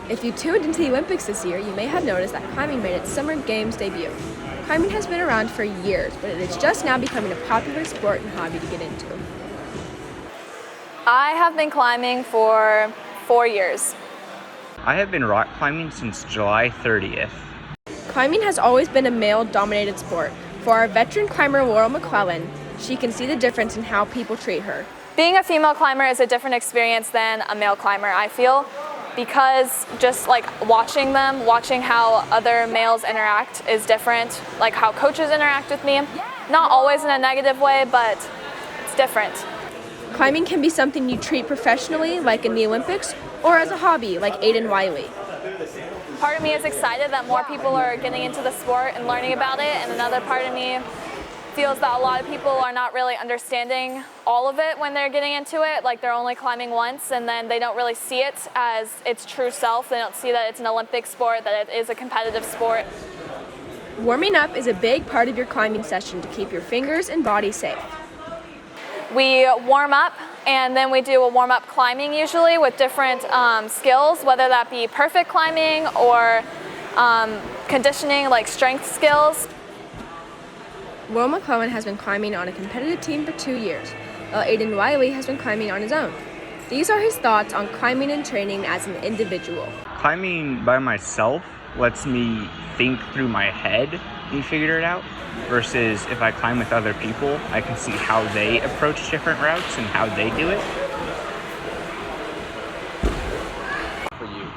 If you tuned into the Olympics this year, you may have noticed that climbing made its Summer Games debut. Climbing has been around for years, but it is just now becoming a popular sport and hobby to get into. I have been climbing for 4 years. I have been rock climbing since July 30th. Climbing has always been a male-dominated sport. For our veteran climber Laurel McClellan, she can see the difference in how people treat her. Being a female climber is a different experience than a male climber, I feel, because just like watching how other males interact is different, like how coaches interact with me. Not always in a negative way, but it's different. Climbing can be something you treat professionally, like in the Olympics, or as a hobby, like Aiden Wiley. Part of me is excited that more people are getting into the sport and learning about it, and another part of me feels that a lot of people are not really understanding all of it when they're getting into it. Like they're only climbing once and then they don't really see it as its true self. They don't see that it's an Olympic sport, that it is a competitive sport. Warming up is a big part of your climbing session to keep your fingers and body safe. We warm up and then we do a warm-up climbing usually with different skills, whether that be perfect climbing or conditioning like strength skills. Laurel McClellan has been climbing on a competitive team for 2 years, while Aiden Wiley has been climbing on his own. These are his thoughts on climbing and training as an individual. Climbing by myself lets me think through my head and figure it out, versus if I climb with other people, I can see how they approach different routes and how they do it. For you,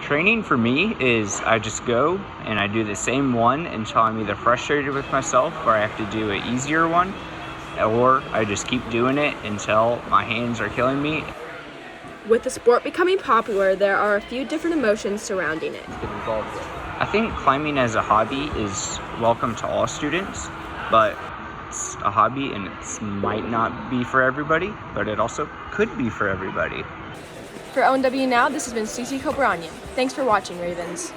training for me is I just go and I do the same one until I'm either frustrated with myself or I have to do an easier one, or I just keep doing it until my hands are killing me. With the sport becoming popular, there are a few different emotions surrounding it. I think climbing as a hobby is welcome to all students, but it's a hobby and it might not be for everybody, but it also could be for everybody. For ONW Now, this has been Cece Kobranian. Thanks for watching, Ravens.